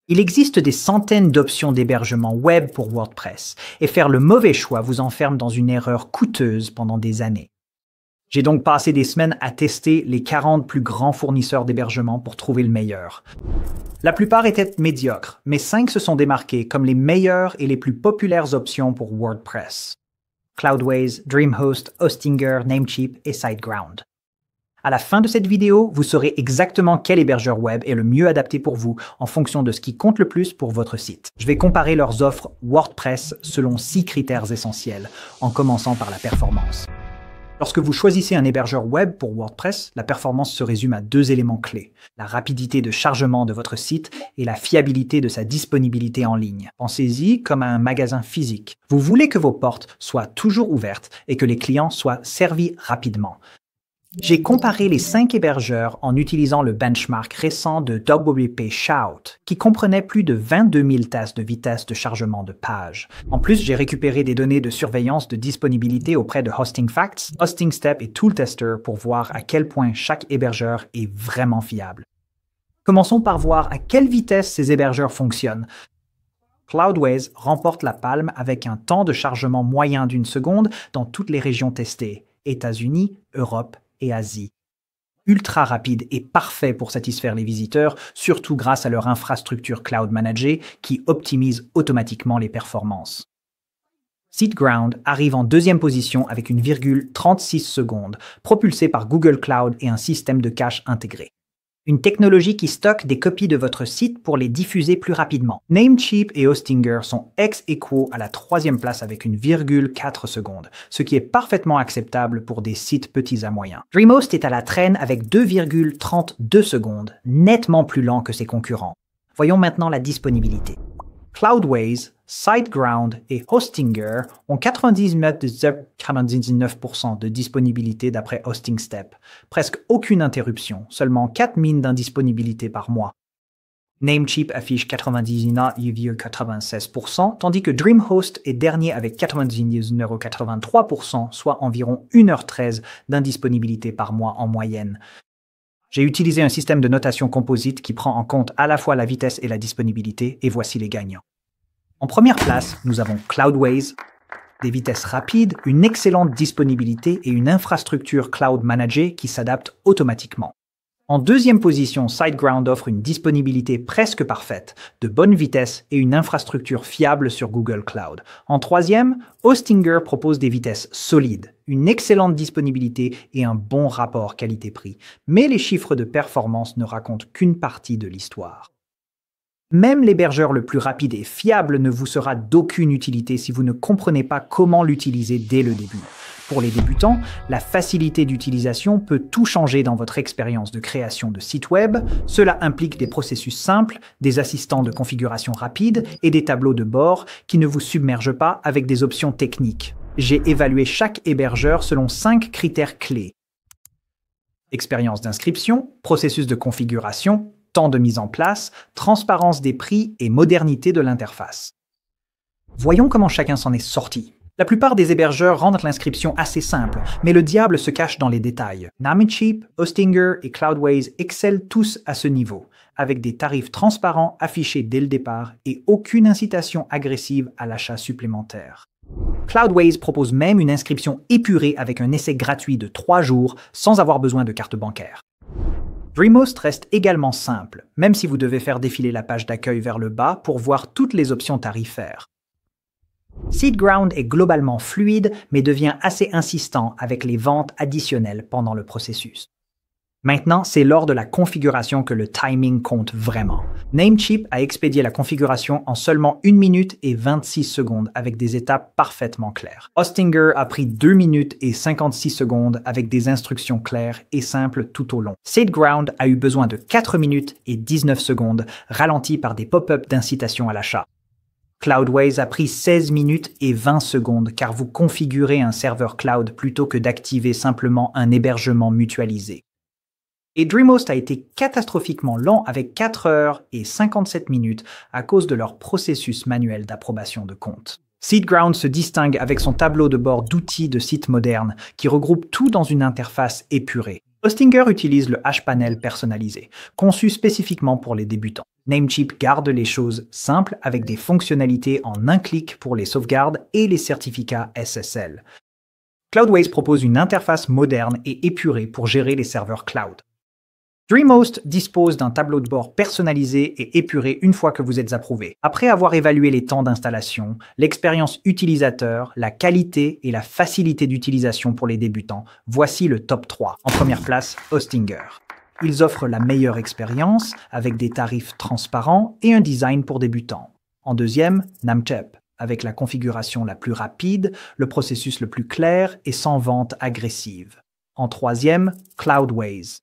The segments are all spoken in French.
Il existe des centaines d'options d'hébergement web pour WordPress, et faire le mauvais choix vous enferme dans une erreur coûteuse pendant des années. J'ai donc passé des semaines à tester les 40 plus grands fournisseurs d'hébergement pour trouver le meilleur. La plupart étaient médiocres, mais 5 se sont démarqués comme les meilleures et les plus populaires options pour WordPress. Cloudways, DreamHost, Hostinger, Namecheap et SiteGround. À la fin de cette vidéo, vous saurez exactement quel hébergeur web est le mieux adapté pour vous en fonction de ce qui compte le plus pour votre site. Je vais comparer leurs offres WordPress selon 6 critères essentiels, en commençant par la performance. Lorsque vous choisissez un hébergeur web pour WordPress, la performance se résume à 2 éléments clés, la rapidité de chargement de votre site et la fiabilité de sa disponibilité en ligne. Pensez-y comme à un magasin physique. Vous voulez que vos portes soient toujours ouvertes et que les clients soient servis rapidement. J'ai comparé les 5 hébergeurs en utilisant le benchmark récent de WP Shout, qui comprenait plus de 22 000 tests de vitesse de chargement de page. En plus, j'ai récupéré des données de surveillance de disponibilité auprès de Hosting Facts, Hosting Step et Tooltester pour voir à quel point chaque hébergeur est vraiment fiable. Commençons par voir à quelle vitesse ces hébergeurs fonctionnent. Cloudways remporte la palme avec un temps de chargement moyen d'1 seconde dans toutes les régions testées, États-Unis, Europe et Asie. Ultra rapide et parfait pour satisfaire les visiteurs, surtout grâce à leur infrastructure cloud managée qui optimise automatiquement les performances. SiteGround arrive en 2e position avec une virgule 36 secondes, propulsée par Google Cloud et un système de cache intégré. Une technologie qui stocke des copies de votre site pour les diffuser plus rapidement. Namecheap et Hostinger sont ex aequo à la 3e place avec une virgule 4 secondes, ce qui est parfaitement acceptable pour des sites petits à moyens. DreamHost est à la traîne avec 2,32 secondes, nettement plus lent que ses concurrents. Voyons maintenant la disponibilité. Cloudways, SiteGround et Hostinger ont 99% de disponibilité d'après Hosting Step. Presque aucune interruption, seulement 4 mines d'indisponibilité par mois. Namecheap affiche 99,96%, tandis que DreamHost est dernier avec 99,83%, soit environ 1h13 d'indisponibilité par mois en moyenne. J'ai utilisé un système de notation composite qui prend en compte à la fois la vitesse et la disponibilité, et voici les gagnants. En première place, nous avons Cloudways, des vitesses rapides, une excellente disponibilité et une infrastructure cloud managée qui s'adapte automatiquement. En 2e position, SiteGround offre une disponibilité presque parfaite, de bonne vitesse et une infrastructure fiable sur Google Cloud. En 3e, Hostinger propose des vitesses solides, une excellente disponibilité et un bon rapport qualité-prix. Mais les chiffres de performance ne racontent qu'une partie de l'histoire. Même l'hébergeur le plus rapide et fiable ne vous sera d'aucune utilité si vous ne comprenez pas comment l'utiliser dès le début. Pour les débutants, la facilité d'utilisation peut tout changer dans votre expérience de création de site web. Cela implique des processus simples, des assistants de configuration rapide et des tableaux de bord qui ne vous submergent pas avec des options techniques. J'ai évalué chaque hébergeur selon 5 critères clés. Expérience d'inscription, processus de configuration, temps de mise en place, transparence des prix et modernité de l'interface. Voyons comment chacun s'en est sorti. La plupart des hébergeurs rendent l'inscription assez simple, mais le diable se cache dans les détails. Namecheap, Hostinger et Cloudways excellent tous à ce niveau, avec des tarifs transparents affichés dès le départ et aucune incitation agressive à l'achat supplémentaire. Cloudways propose même une inscription épurée avec un essai gratuit de 3 jours sans avoir besoin de carte bancaire. DreamHost reste également simple, même si vous devez faire défiler la page d'accueil vers le bas pour voir toutes les options tarifaires. SiteGround est globalement fluide, mais devient assez insistant avec les ventes additionnelles pendant le processus. Maintenant, c'est lors de la configuration que le timing compte vraiment. Namecheap a expédié la configuration en seulement 1 minute et 26 secondes avec des étapes parfaitement claires. Hostinger a pris 2 minutes et 56 secondes avec des instructions claires et simples tout au long. SiteGround a eu besoin de 4 minutes et 19 secondes, ralentis par des pop-up d'incitation à l'achat. Cloudways a pris 16 minutes et 20 secondes car vous configurez un serveur cloud plutôt que d'activer simplement un hébergement mutualisé. Et DreamHost a été catastrophiquement lent avec 4 heures et 57 minutes à cause de leur processus manuel d'approbation de compte. SiteGround se distingue avec son tableau de bord d'outils de sites modernes qui regroupe tout dans une interface épurée. Hostinger utilise le hPanel personnalisé, conçu spécifiquement pour les débutants. Namecheap garde les choses simples avec des fonctionnalités en un clic pour les sauvegardes et les certificats SSL. Cloudways propose une interface moderne et épurée pour gérer les serveurs cloud. DreamHost dispose d'un tableau de bord personnalisé et épuré une fois que vous êtes approuvé. Après avoir évalué les temps d'installation, l'expérience utilisateur, la qualité et la facilité d'utilisation pour les débutants, voici le top 3. En première place, Hostinger. Ils offrent la meilleure expérience avec des tarifs transparents et un design pour débutants. En deuxième, Namecheap, avec la configuration la plus rapide, le processus le plus clair et sans vente agressive. En troisième, Cloudways.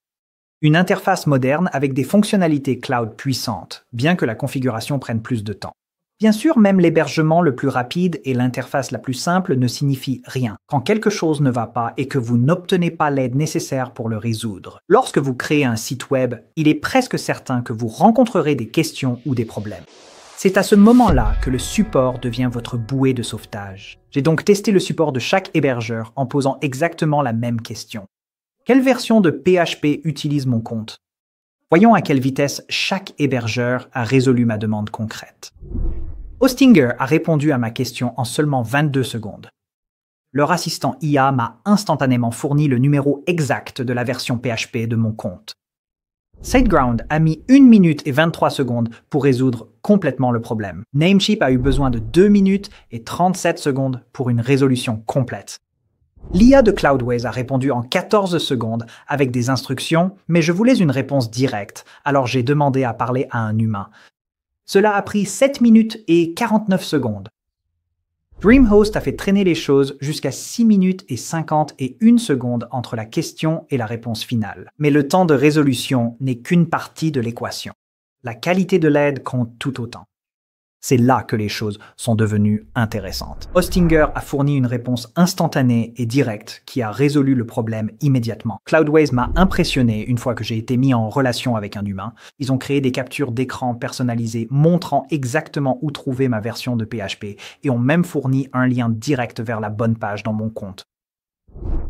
Une interface moderne avec des fonctionnalités cloud puissantes, bien que la configuration prenne plus de temps. Bien sûr, même l'hébergement le plus rapide et l'interface la plus simple ne signifient rien quand quelque chose ne va pas et que vous n'obtenez pas l'aide nécessaire pour le résoudre. Lorsque vous créez un site web, il est presque certain que vous rencontrerez des questions ou des problèmes. C'est à ce moment-là que le support devient votre bouée de sauvetage. J'ai donc testé le support de chaque hébergeur en posant exactement la même question. Quelle version de PHP utilise mon compte? Voyons à quelle vitesse chaque hébergeur a résolu ma demande concrète. Hostinger a répondu à ma question en seulement 22 secondes. Leur assistant IA m'a instantanément fourni le numéro exact de la version PHP de mon compte. SiteGround a mis 1 minute et 23 secondes pour résoudre complètement le problème. Namecheap a eu besoin de 2 minutes et 37 secondes pour une résolution complète. L'IA de Cloudways a répondu en 14 secondes avec des instructions, mais je voulais une réponse directe, alors j'ai demandé à parler à un humain. Cela a pris 7 minutes et 49 secondes. DreamHost a fait traîner les choses jusqu'à 6 minutes et 51 secondes entre la question et la réponse finale. Mais le temps de résolution n'est qu'une partie de l'équation. La qualité de l'aide compte tout autant. C'est là que les choses sont devenues intéressantes. Hostinger a fourni une réponse instantanée et directe qui a résolu le problème immédiatement. Cloudways m'a impressionné une fois que j'ai été mis en relation avec un humain. Ils ont créé des captures d'écran personnalisées montrant exactement où trouver ma version de PHP et ont même fourni un lien direct vers la bonne page dans mon compte.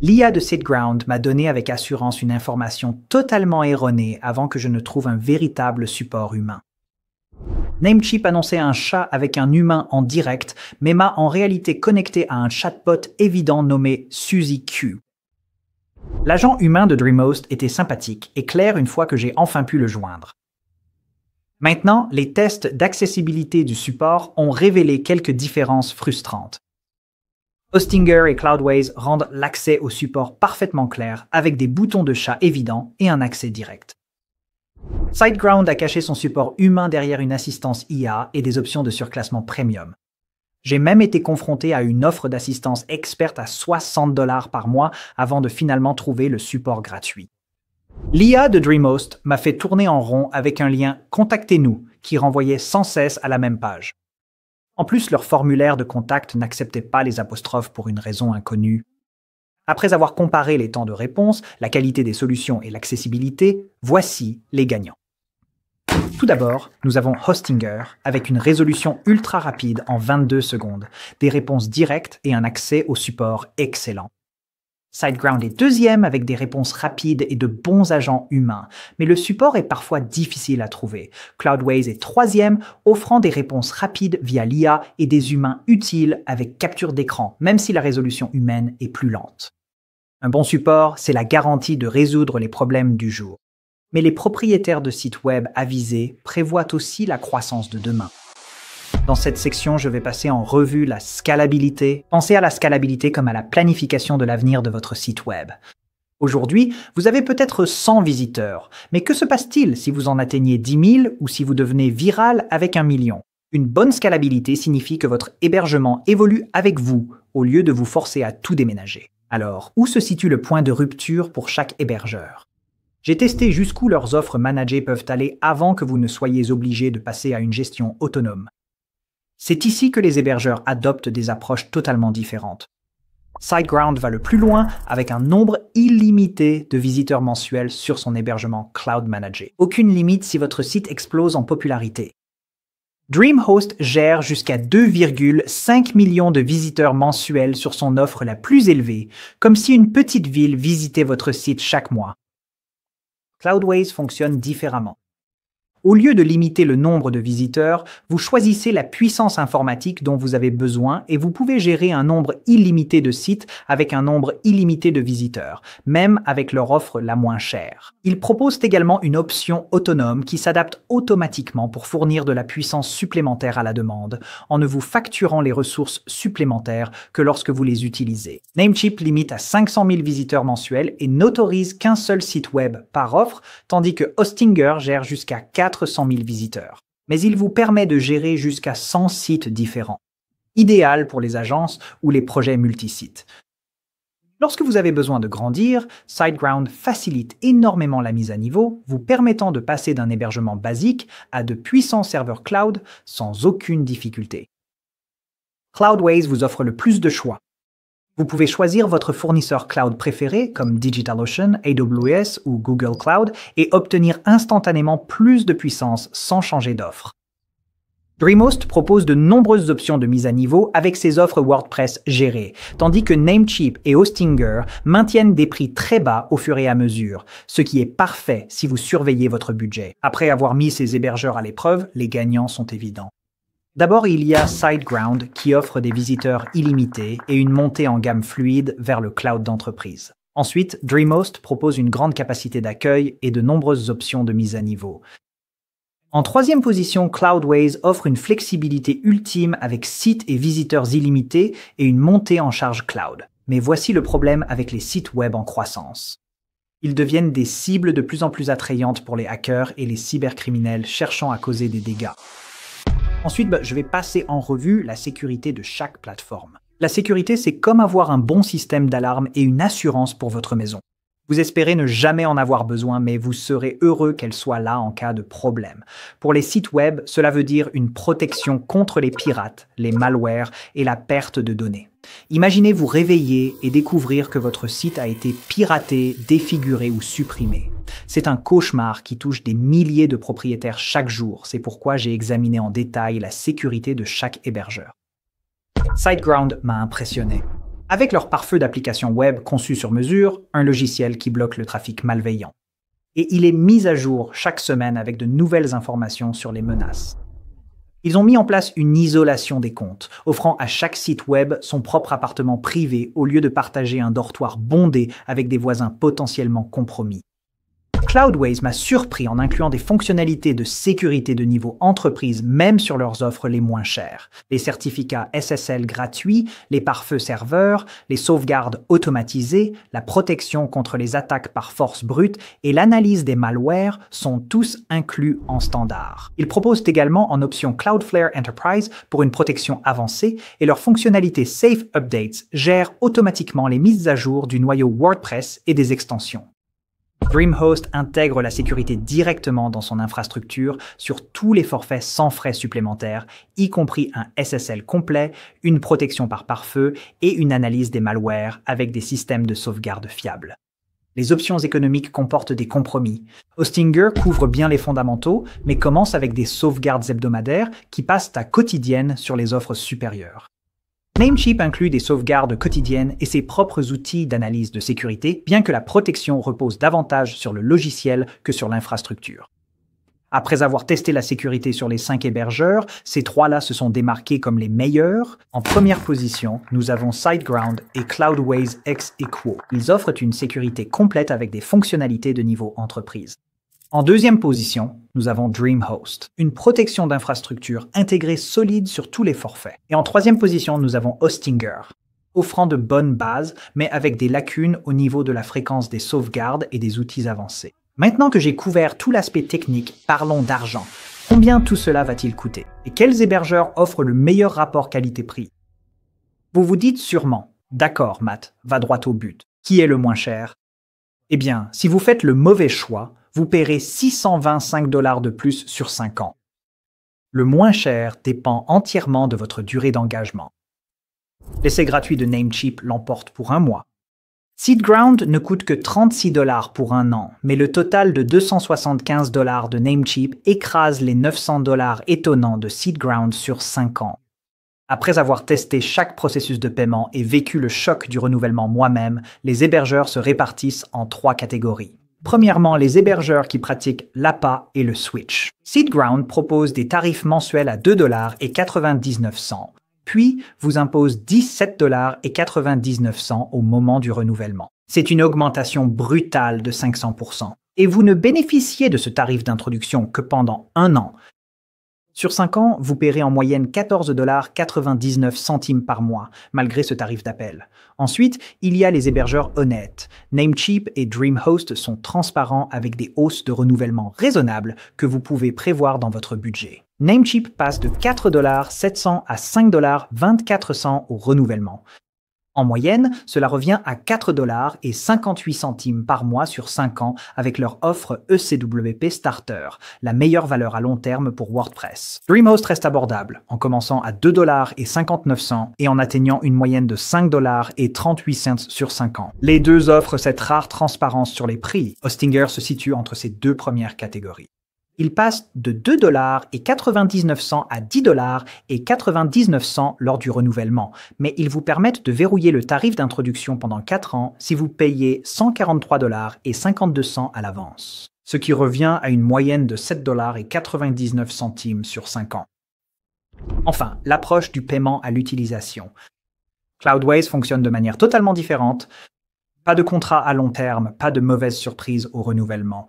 L'IA de SiteGround m'a donné avec assurance une information totalement erronée avant que je ne trouve un véritable support humain. Namecheap annonçait un chat avec un humain en direct, mais m'a en réalité connecté à un chatbot évident nommé Suzy Q. L'agent humain de DreamHost était sympathique et clair une fois que j'ai enfin pu le joindre. Maintenant, les tests d'accessibilité du support ont révélé quelques différences frustrantes. Hostinger et Cloudways rendent l'accès au support parfaitement clair avec des boutons de chat évidents et un accès direct. SiteGround a caché son support humain derrière une assistance IA et des options de surclassement premium. J'ai même été confronté à une offre d'assistance experte à 60 $ par mois avant de finalement trouver le support gratuit. L'IA de DreamHost m'a fait tourner en rond avec un lien « Contactez-nous » qui renvoyait sans cesse à la même page. En plus, leur formulaire de contact n'acceptait pas les apostrophes pour une raison inconnue. Après avoir comparé les temps de réponse, la qualité des solutions et l'accessibilité, voici les gagnants. Tout d'abord, nous avons Hostinger avec une résolution ultra rapide en 22 secondes, des réponses directes et un accès au support excellent. SiteGround est deuxième avec des réponses rapides et de bons agents humains, mais le support est parfois difficile à trouver. Cloudways est troisième, offrant des réponses rapides via l'IA et des humains utiles avec capture d'écran, même si la résolution humaine est plus lente. Un bon support, c'est la garantie de résoudre les problèmes du jour. Mais les propriétaires de sites web avisés prévoient aussi la croissance de demain. Dans cette section, je vais passer en revue la scalabilité. Pensez à la scalabilité comme à la planification de l'avenir de votre site web. Aujourd'hui, vous avez peut-être 100 visiteurs, mais que se passe-t-il si vous en atteignez 10 000 ou si vous devenez viral avec 1 million? Une bonne scalabilité signifie que votre hébergement évolue avec vous, au lieu de vous forcer à tout déménager. Alors, où se situe le point de rupture pour chaque hébergeur? J'ai testé jusqu'où leurs offres managées peuvent aller avant que vous ne soyez obligé de passer à une gestion autonome. C'est ici que les hébergeurs adoptent des approches totalement différentes. SiteGround va le plus loin avec un nombre illimité de visiteurs mensuels sur son hébergement Cloud Managé. Aucune limite si votre site explose en popularité. DreamHost gère jusqu'à 2,5 millions de visiteurs mensuels sur son offre la plus élevée, comme si une petite ville visitait votre site chaque mois. Cloudways fonctionne différemment. Au lieu de limiter le nombre de visiteurs, vous choisissez la puissance informatique dont vous avez besoin et vous pouvez gérer un nombre illimité de sites avec un nombre illimité de visiteurs, même avec leur offre la moins chère. Ils proposent également une option autonome qui s'adapte automatiquement pour fournir de la puissance supplémentaire à la demande, en ne vous facturant les ressources supplémentaires que lorsque vous les utilisez. Namecheap limite à 500 000 visiteurs mensuels et n'autorise qu'un seul site web par offre, tandis que Hostinger gère jusqu'à 400 000 visiteurs. Mais il vous permet de gérer jusqu'à 100 sites différents. Idéal pour les agences ou les projets multisites. Lorsque vous avez besoin de grandir, SiteGround facilite énormément la mise à niveau, vous permettant de passer d'un hébergement basique à de puissants serveurs cloud sans aucune difficulté. Cloudways vous offre le plus de choix. Vous pouvez choisir votre fournisseur cloud préféré comme DigitalOcean, AWS ou Google Cloud et obtenir instantanément plus de puissance sans changer d'offre. DreamHost propose de nombreuses options de mise à niveau avec ses offres WordPress gérées, tandis que Namecheap et Hostinger maintiennent des prix très bas au fur et à mesure, ce qui est parfait si vous surveillez votre budget. Après avoir mis ces hébergeurs à l'épreuve, les gagnants sont évidents. D'abord, il y a SiteGround qui offre des visiteurs illimités et une montée en gamme fluide vers le cloud d'entreprise. Ensuite, DreamHost propose une grande capacité d'accueil et de nombreuses options de mise à niveau. En troisième position, Cloudways offre une flexibilité ultime avec sites et visiteurs illimités et une montée en charge cloud. Mais voici le problème avec les sites web en croissance. Ils deviennent des cibles de plus en plus attrayantes pour les hackers et les cybercriminels cherchant à causer des dégâts. Ensuite, je vais passer en revue la sécurité de chaque plateforme. La sécurité, c'est comme avoir un bon système d'alarme et une assurance pour votre maison. Vous espérez ne jamais en avoir besoin, mais vous serez heureux qu'elle soit là en cas de problème. Pour les sites web, cela veut dire une protection contre les pirates, les malwares et la perte de données. Imaginez vous réveiller et découvrir que votre site a été piraté, défiguré ou supprimé. C'est un cauchemar qui touche des milliers de propriétaires chaque jour. C'est pourquoi j'ai examiné en détail la sécurité de chaque hébergeur. SiteGround m'a impressionné. Avec leur pare-feu d'applications web conçues sur mesure, un logiciel qui bloque le trafic malveillant. Et il est mis à jour chaque semaine avec de nouvelles informations sur les menaces. Ils ont mis en place une isolation des comptes, offrant à chaque site web son propre appartement privé au lieu de partager un dortoir bondé avec des voisins potentiellement compromis. Cloudways m'a surpris en incluant des fonctionnalités de sécurité de niveau entreprise même sur leurs offres les moins chères. Les certificats SSL gratuits, les pare-feux serveurs, les sauvegardes automatisées, la protection contre les attaques par force brute et l'analyse des malwares sont tous inclus en standard. Ils proposent également en option Cloudflare Enterprise pour une protection avancée et leur fonctionnalité Safe Updates gère automatiquement les mises à jour du noyau WordPress et des extensions. DreamHost intègre la sécurité directement dans son infrastructure sur tous les forfaits sans frais supplémentaires, y compris un SSL complet, une protection par pare-feu et une analyse des malwares avec des systèmes de sauvegarde fiables. Les options économiques comportent des compromis. Hostinger couvre bien les fondamentaux, mais commence avec des sauvegardes hebdomadaires qui passent à quotidiennes sur les offres supérieures. Namecheap inclut des sauvegardes quotidiennes et ses propres outils d'analyse de sécurité, bien que la protection repose davantage sur le logiciel que sur l'infrastructure. Après avoir testé la sécurité sur les 5 hébergeurs, ces 3-là se sont démarqués comme les meilleurs. En première position, nous avons SiteGround et Cloudways ex aequo. Ils offrent une sécurité complète avec des fonctionnalités de niveau entreprise. En deuxième position, nous avons DreamHost, une protection d'infrastructure intégrée solide sur tous les forfaits. Et en troisième position, nous avons Hostinger, offrant de bonnes bases, mais avec des lacunes au niveau de la fréquence des sauvegardes et des outils avancés. Maintenant que j'ai couvert tout l'aspect technique, parlons d'argent. Combien tout cela va-t-il coûter? Et quels hébergeurs offrent le meilleur rapport qualité-prix? Vous vous dites sûrement, d'accord Matt, va droit au but. Qui est le moins cher? Eh bien, si vous faites le mauvais choix, vous paierez 625 $ de plus sur 5 ans. Le moins cher dépend entièrement de votre durée d'engagement. L'essai gratuit de Namecheap l'emporte pour 1 mois. SiteGround ne coûte que 36 $ pour 1 an, mais le total de 275 $ de Namecheap écrase les 900 $ étonnants de SiteGround sur 5 ans. Après avoir testé chaque processus de paiement et vécu le choc du renouvellement moi-même, les hébergeurs se répartissent en 3 catégories. Premièrement, les hébergeurs qui pratiquent l'APA et le switch. SeatGround propose des tarifs mensuels à 2,99 $, puis vous impose 17,99 $ au moment du renouvellement. C'est une augmentation brutale de 500%. Et vous ne bénéficiez de ce tarif d'introduction que pendant 1 an. Sur 5 ans, vous paierez en moyenne 14,99 $ par mois, malgré ce tarif d'appel. Ensuite, il y a les hébergeurs honnêtes. Namecheap et DreamHost sont transparents avec des hausses de renouvellement raisonnables que vous pouvez prévoir dans votre budget. Namecheap passe de 4,7 $ à 5,24 $ au renouvellement. En moyenne, cela revient à 4,58 $ par mois sur 5 ans avec leur offre ECWP Starter, la meilleure valeur à long terme pour WordPress. DreamHost reste abordable, en commençant à 2,59 $ et en atteignant une moyenne de 5,38 $ sur 5 ans. Les deux offrent cette rare transparence sur les prix. Hostinger se situe entre ces deux premières catégories. Il passe de 2,99 $ à 10,99 $ lors du renouvellement, mais ils vous permettent de verrouiller le tarif d'introduction pendant 4 ans si vous payez 143,52 $ à l'avance, ce qui revient à une moyenne de 7,99 $ sur 5 ans. Enfin, l'approche du paiement à l'utilisation. Cloudways fonctionne de manière totalement différente. Pas de contrat à long terme, pas de mauvaise surprise au renouvellement.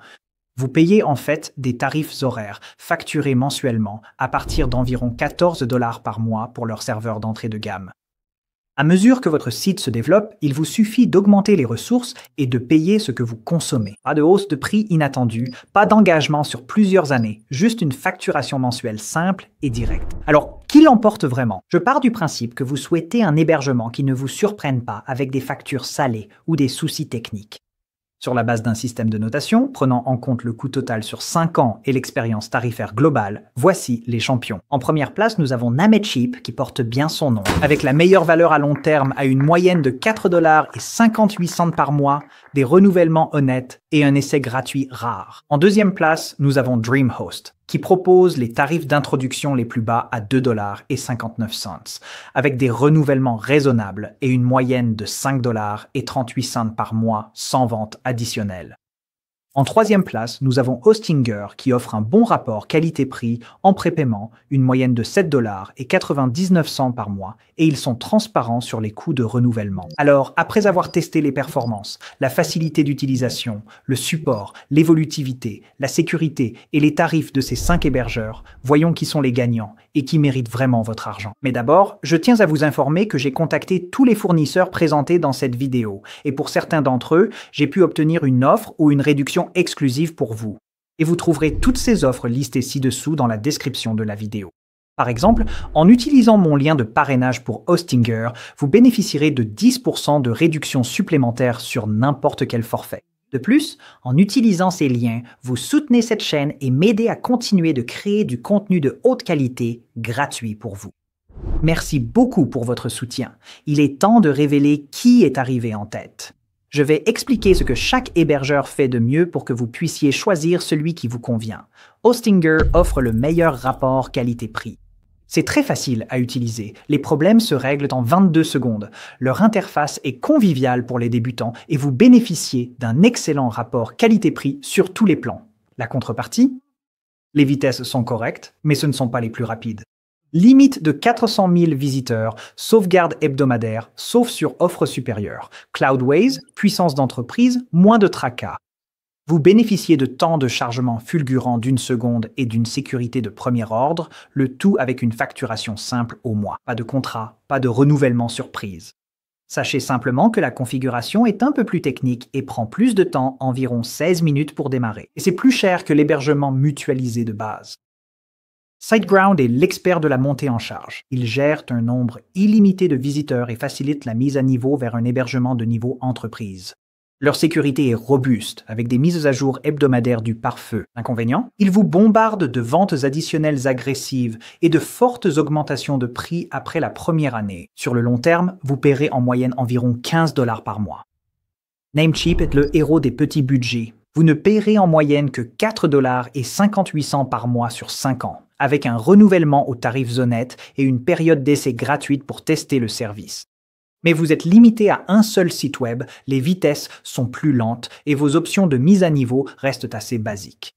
Vous payez en fait des tarifs horaires, facturés mensuellement, à partir d'environ 14 $ par mois pour leur serveur d'entrée de gamme. À mesure que votre site se développe, il vous suffit d'augmenter les ressources et de payer ce que vous consommez. Pas de hausse de prix inattendue, pas d'engagement sur plusieurs années, juste une facturation mensuelle simple et directe. Alors, qui l'emporte vraiment? Je pars du principe que vous souhaitez un hébergement qui ne vous surprenne pas avec des factures salées ou des soucis techniques. Sur la base d'un système de notation, prenant en compte le coût total sur 5 ans et l'expérience tarifaire globale, voici les champions. En première place, nous avons Namecheap, qui porte bien son nom. Avec la meilleure valeur à long terme à une moyenne de 4,58 $ par mois, des renouvellements honnêtes et un essai gratuit rare. En deuxième place, nous avons DreamHost, qui propose les tarifs d'introduction les plus bas à 2,59 $, avec des renouvellements raisonnables et une moyenne de 5,38 $ par mois sans vente additionnelle. En troisième place, nous avons Hostinger qui offre un bon rapport qualité-prix en prépaiement, une moyenne de 7,99 $ par mois, et ils sont transparents sur les coûts de renouvellement. Alors, après avoir testé les performances, la facilité d'utilisation, le support, l'évolutivité, la sécurité et les tarifs de ces 5 hébergeurs, voyons qui sont les gagnants et qui méritent vraiment votre argent. Mais d'abord, je tiens à vous informer que j'ai contacté tous les fournisseurs présentés dans cette vidéo, et pour certains d'entre eux, j'ai pu obtenir une offre ou une réduction exclusive pour vous. Et vous trouverez toutes ces offres listées ci-dessous dans la description de la vidéo. Par exemple, en utilisant mon lien de parrainage pour Hostinger, vous bénéficierez de 10% de réduction supplémentaire sur n'importe quel forfait. De plus, en utilisant ces liens, vous soutenez cette chaîne et m'aidez à continuer de créer du contenu de haute qualité gratuit pour vous. Merci beaucoup pour votre soutien. Il est temps de révéler qui est arrivé en tête. Je vais expliquer ce que chaque hébergeur fait de mieux pour que vous puissiez choisir celui qui vous convient. Hostinger offre le meilleur rapport qualité-prix. C'est très facile à utiliser. Les problèmes se règlent en 22 secondes. Leur interface est conviviale pour les débutants et vous bénéficiez d'un excellent rapport qualité-prix sur tous les plans. La contrepartie? Les vitesses sont correctes, mais ce ne sont pas les plus rapides. Limite de 400 000 visiteurs, sauvegarde hebdomadaire, sauf sur offre supérieure. Cloudways, puissance d'entreprise, moins de tracas. Vous bénéficiez de temps de chargement fulgurant d'1 seconde et d'une sécurité de premier ordre, le tout avec une facturation simple au mois. Pas de contrat, pas de renouvellement surprise. Sachez simplement que la configuration est un peu plus technique et prend plus de temps, environ 16 minutes pour démarrer. Et c'est plus cher que l'hébergement mutualisé de base. SiteGround est l'expert de la montée en charge. Il gère un nombre illimité de visiteurs et facilite la mise à niveau vers un hébergement de niveau entreprise. Leur sécurité est robuste, avec des mises à jour hebdomadaires du pare-feu. Inconvénient? Ils vous bombardent de ventes additionnelles agressives et de fortes augmentations de prix après la première année. Sur le long terme, vous paierez en moyenne environ 15 $ par mois. Namecheap est le héros des petits budgets. Vous ne paierez en moyenne que 4,58 $ par mois sur 5 ans, avec un renouvellement aux tarifs honnêtes et une période d'essai gratuite pour tester le service. Mais vous êtes limité à un seul site web, les vitesses sont plus lentes et vos options de mise à niveau restent assez basiques.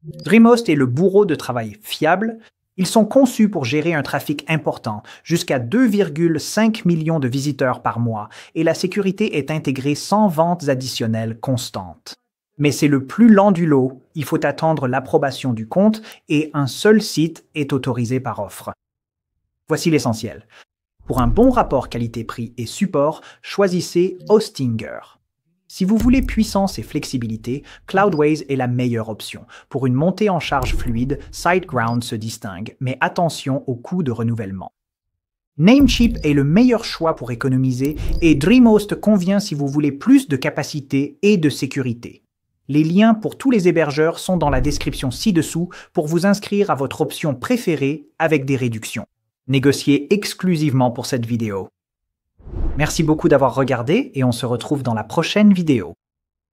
Dreamhost est le bourreau de travail fiable. Ils sont conçus pour gérer un trafic important, jusqu'à 2,5 millions de visiteurs par mois, et la sécurité est intégrée sans ventes additionnelles constantes. Mais c'est le plus lent du lot, il faut attendre l'approbation du compte et un seul site est autorisé par offre. Voici l'essentiel. Pour un bon rapport qualité-prix et support, choisissez Hostinger. Si vous voulez puissance et flexibilité, Cloudways est la meilleure option. Pour une montée en charge fluide, SiteGround se distingue, mais attention au coût de renouvellement. Namecheap est le meilleur choix pour économiser et Dreamhost convient si vous voulez plus de capacité et de sécurité. Les liens pour tous les hébergeurs sont dans la description ci-dessous pour vous inscrire à votre option préférée avec des réductions. Négociez exclusivement pour cette vidéo. Merci beaucoup d'avoir regardé et on se retrouve dans la prochaine vidéo.